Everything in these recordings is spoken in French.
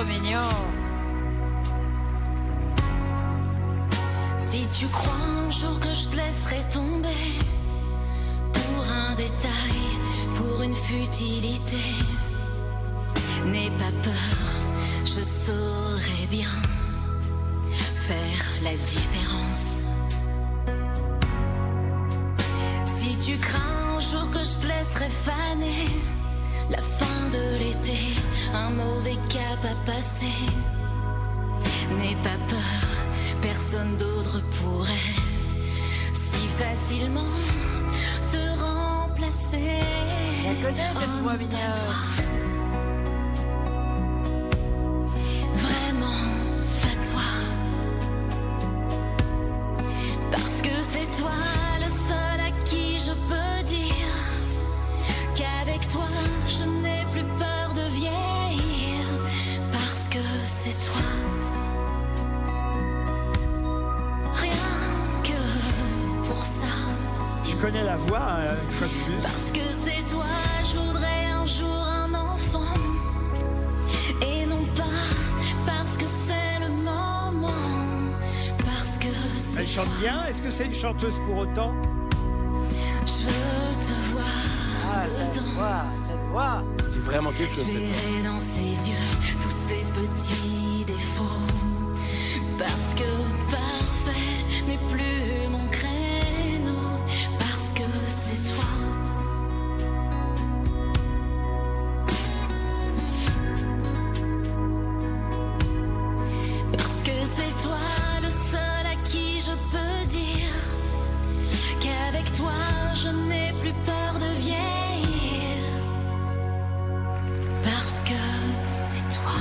mignon. Si tu crois un jour que je te laisserai tomber pour un détail, pour une futilité, n'aie pas peur, je saurai bien faire la différence. Si tu crains un jour que je te laisserai faner, la fin de l'été, un mauvais cap à passer, n'aie pas peur, personne d'autre pourrait si facilement te remplacer. On connaît cette voix mignonne. Vraiment pas toi. Parce que c'est toi le seul à qui je peux dire qu'avec toi je n'ai plus peur de vieillir. Parce que c'est toi. Je connais la voix, une fois de plus. Parce que c'est toi, je voudrais un jour un enfant. Et non pas parce que c'est le moment. Parce que c'est Elle chante bien. Est-ce que c'est une chanteuse pour autant? Je veux te voir Cette dedans. voix. C'est vraiment quelque chose. Je verrai dans ses yeux tous ces petits défauts. Parce que parfait n'est plus mon créneau. Parce que c'est toi. Parce que c'est toi le seul à qui je peux dire qu'avec toi je n'ai plus peur de vieillir. Parce que c'est toi.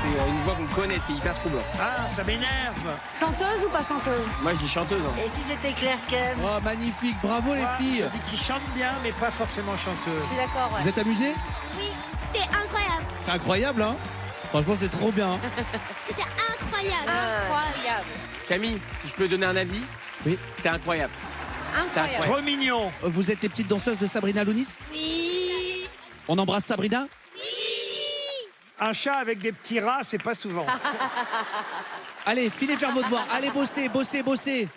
C'est une voix qu'on connaît, c'est hyper troublant. Ah, ça m'énerve. Chanteuse ou pas chanteuse? Moi je dis chanteuse. Hein. Et si c'était Claire Kem? Oh, magnifique, bravo les Moi, filles. je dis qu'il chante bien, mais pas forcément chanteuse. Je suis d'accord, ouais. Vous êtes amusés? Oui, c'était incroyable. C'est incroyable, hein. Franchement, c'est trop bien. C'était incroyable. Incroyable. Camille, si je peux donner un avis, Oui. c'était incroyable. Incroyable. Trop mignon. Vous êtes les petites danseuses de Sabrina Lounis? Oui. On embrasse Sabrina? Un chat avec des petits rats, c'est pas souvent. Allez, filez faire votre devoir. Allez, bossez, bossez, bossez.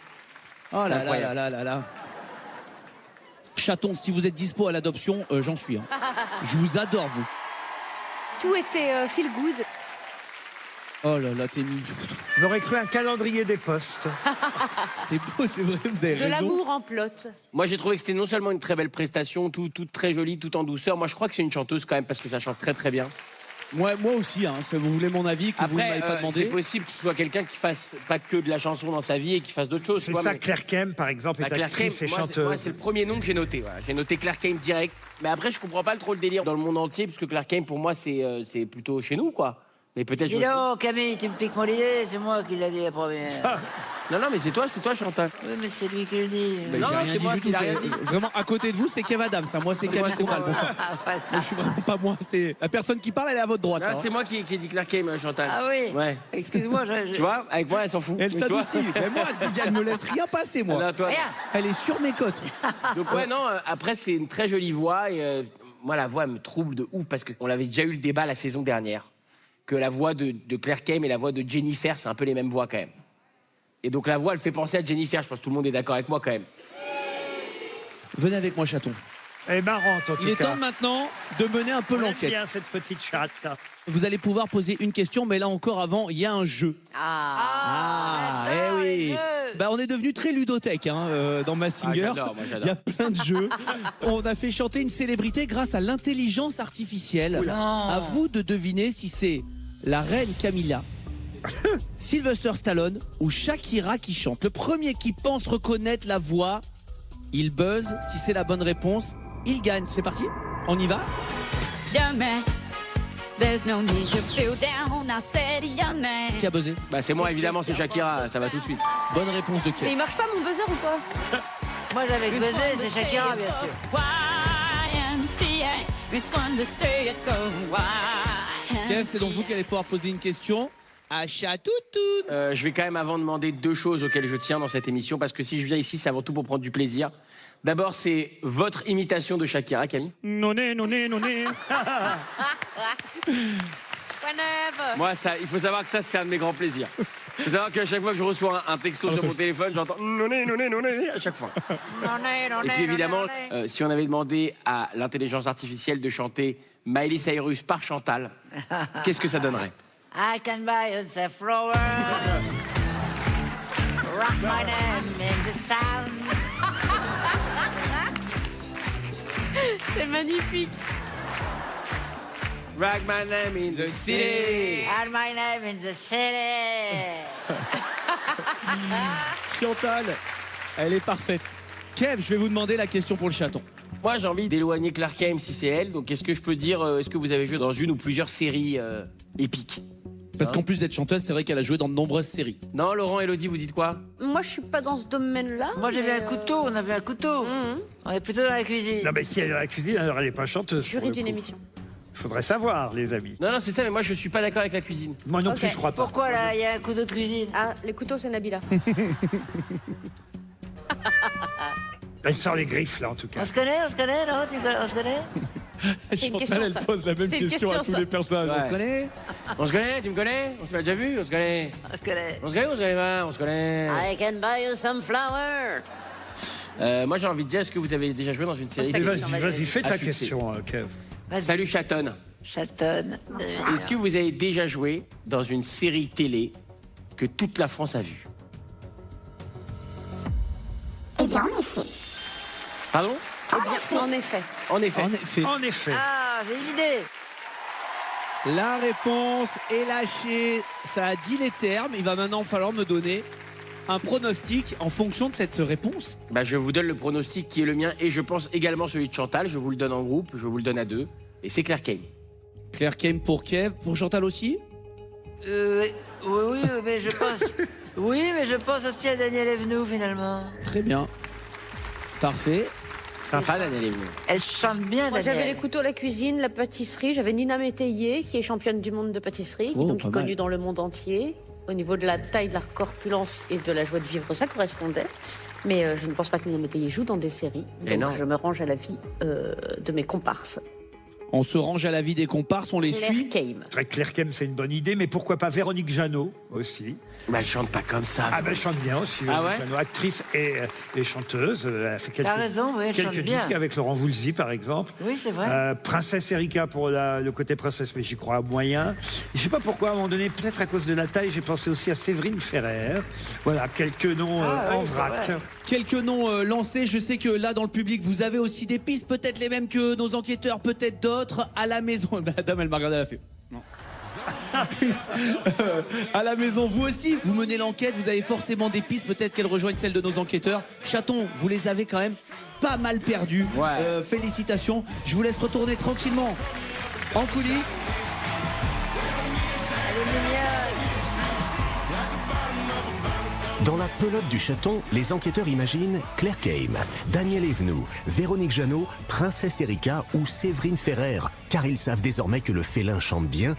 Oh là là là incroyable. là là là. Chaton, si vous êtes dispo à l'adoption, j'en suis. Hein. Je vous adore, vous. Tout était feel good. Oh là là, t'es mis. On aurait cru un calendrier des postes. C'était beau, c'est vrai, vous avez De raison. l'amour en plot. Moi j'ai trouvé que c'était non seulement une très belle prestation, tout très jolie, tout en douceur. Moi je crois que c'est une chanteuse quand même parce que ça chante très très bien. Moi aussi, hein, si vous voulez mon avis, que vous ne m'avez pas c'est demandé. possible que ce soit quelqu'un qui fasse pas que de la chanson dans sa vie et qui fasse d'autres choses. C'est tu vois, ça, mais- Claire Kem, par exemple, est Claire actrice Kem, et moi, chanteuse. c'est le premier nom que j'ai noté. Voilà. J'ai noté Claire Kem direct. Mais après, je comprends pas trop le délire dans le monde entier, parce que Claire Kem, pour moi, c'est plutôt chez nous, quoi. Mais peut-être. Dis donc, Camille, tu me piques mon idée, c'est moi qui l'ai dit la première. Non, non, mais c'est toi, Chantal. Oui, mais c'est lui qui le dit. Mais Non, j'ai non, rien c'est dit moi, du tout. il a rien dit. Vraiment, à côté de vous, c'est Kev Adams. Hein. Moi, c'est Camille c'est moi, Combal. Bonsoir. Ah, voilà. Moi, je suis vraiment pas moi. C'est la personne qui parle, elle est à votre droite. Non, hein. c'est moi qui ai dit Claire Kem, Chantal. Ah oui. Ouais. Excuse-moi, Tu vois, avec moi, elle s'en fout. Elle Mais toi- s'adoucit. Mais moi, elle me laisse rien passer, moi. Non, toi. Rien. Elle est sur mes côtes. Donc ouais, non, après c'est une très jolie voix et moi la voix elle me trouble de ouf parce qu'on avait déjà eu le débat la saison dernière que la voix de Claire Kem et la voix de Jennifer c'est un peu les mêmes voix quand même. Et donc la voix elle fait penser à Jennifer, je pense que tout le monde est d'accord avec moi quand même. Venez avec moi, chaton. Elle est marrante, en tout Il est cas. temps maintenant de mener un peu On aime l'enquête. bien cette petite chatte. Vous allez pouvoir poser une question, mais là encore avant, il y a un jeu. Ah, eh oui. Bah, on est devenu très ludothèque hein, dans Massinger. j'adore, moi, j'adore. Il y a plein de jeux. On a fait chanter une célébrité grâce à l'intelligence artificielle. À vous de deviner si c'est la reine Camilla, Sylvester Stallone ou Shakira qui chante. Le premier qui pense reconnaître la voix, il buzz. Si c'est la bonne réponse, il gagne. C'est parti, on y va. Young man, there's no need to feel down. I said, young man. Qui a buzzé? Bah c'est moi évidemment, c'est Shakira, ça va tout de suite. Bonne réponse de Mais Kev. il marche pas mon buzzer ou quoi? Moi, j'avais buzzé, c'est Shakira, bien sûr. YMCA, it's fun to stay at the Kev, c'est donc vous qui allez pouvoir poser une question. Achat toutou. Je vais quand même avant demander 2 choses auxquelles je tiens dans cette émission, parce que si je viens ici, c'est avant tout pour prendre du plaisir. D'abord, c'est votre imitation de Shakira, Camille. Noné, noné, noné. Moi, ça, il faut savoir que ça, c'est un de mes grands plaisirs. Il faut savoir qu'à chaque fois que je reçois un texto sur mon téléphone, j'entends noné, noné, noné à chaque fois. Et puis évidemment, si on avait demandé à l'intelligence artificielle de chanter Miley Cyrus par Chantal, qu'est-ce que ça donnerait? I can buy you a flower. Rock my name in the sound. C'est magnifique. Rock my name in the city. And my name in the city. Chantal, elle est parfaite. Kev, je vais vous demander la question pour le chaton. Moi, j'ai envie d'éloigner Clark Kent si c'est elle. Donc, est-ce que je peux dire, est-ce que vous avez joué dans une ou plusieurs séries épiques? Parce qu'en plus d'être chanteuse, c'est vrai qu'elle a joué dans de nombreuses séries. Non, Laurent, Elodie, vous dites quoi? Moi, je suis pas dans ce domaine-là. Moi, j'avais mais, un couteau, on avait un couteau. On est plutôt dans la cuisine. Non, mais si elle est dans la cuisine, alors elle n'est pas chanteuse. Jury pour le d'une coup. émission. Il faudrait savoir, les amis. Non, non, c'est ça, mais moi, je suis pas d'accord avec la cuisine. Moi non Ok. plus, je crois pas. Pourquoi là, il y a un couteau de cuisine? Ah, les couteaux, c'est Nabila. Elle sort les griffes, là, en tout cas. On se connaît, non? On se connaît? C'est une Chantal, question, elle ça. pose la même C'est une question à question, tous ça. les personnages. Ouais. On se connaît? On se connaît? Tu me connais? On se l'a déjà vu? On se connaît? On se connaît. On se connaît ou on se connaît pas? On se connaît. I can buy you some flower. Moi, j'ai envie de dire, est-ce que vous avez déjà joué dans une série ta Vas-y, question, vas-y, fais À ta succès. question, Kev. Vas-y. Salut, chatonne. Chatonne. Est-ce que vous avez déjà joué dans une série télé que toute la France a vue? Eh bien, en effet. Pardon? En effet. En effet. En effet. En effet. Ah, j'ai une idée. La réponse est lâchée. Ça a dit les termes. Il va maintenant falloir me donner un pronostic en fonction de cette réponse. Bah, je vous donne le pronostic qui est le mien et je pense également celui de Chantal. Je vous le donne en groupe, je vous le donne à 2. Et c'est Claire Kane. Claire Kane pour Kev. Pour Chantal aussi? Oui, mais je pense. Oui, mais je pense aussi à Daniel Evenou finalement. Très bien. Parfait. Sympa, Daniel Evenou. Elle chante bien, Moi, Daniel. j'avais les couteaux, la cuisine, la pâtisserie. J'avais Nina Métayer, qui est championne du monde de pâtisserie, qui Oh, donc pas est connue mal. dans le monde entier. Au niveau de la taille, de la corpulence et de la joie de vivre, ça correspondait. Mais je ne pense pas que Nina Métayer joue dans des séries. Et Donc non. je me range à la vie de mes comparses. On se range à la vie des comparses, on les Claire suit. Kame. Très Claire Kem, c'est une bonne idée, mais pourquoi pas Véronique Jeannot aussi. Bah, elle chante pas comme ça. Ah ben, elle chante bien aussi. Ah Véronique ouais Jeannot, actrice et chanteuse. Elle a fait quelques, T'as raison, oui, elle chante quelques bien. disques avec Laurent Voulzy, par exemple. Oui, c'est vrai. Princesse Erika pour le côté princesse, mais j'y crois moyen. Je sais pas pourquoi, à un moment donné, peut-être à cause de la taille, j'ai pensé aussi à Séverine Ferrer. Voilà, quelques noms en oui, c'est vrac. vrai. Quelques noms lancés. Je sais que là, dans le public, vous avez aussi des pistes. Peut-être les mêmes que nos enquêteurs, peut-être d'autres. À la maison. La dame, elle m'a regardé, elle a fait. Non. À la maison, vous aussi, vous menez l'enquête. Vous avez forcément des pistes. Peut-être qu'elles rejoignent celles de nos enquêteurs. Chaton, vous les avez quand même pas mal perdus. Ouais. Félicitations. Je vous laisse retourner tranquillement en coulisses. Elle est mignonne. Dans la pelote du chaton, les enquêteurs imaginent Claire Kame, Daniel Evenou, Véronique Jeannot, Princesse Erika ou Séverine Ferrer, car ils savent désormais que le félin chante bien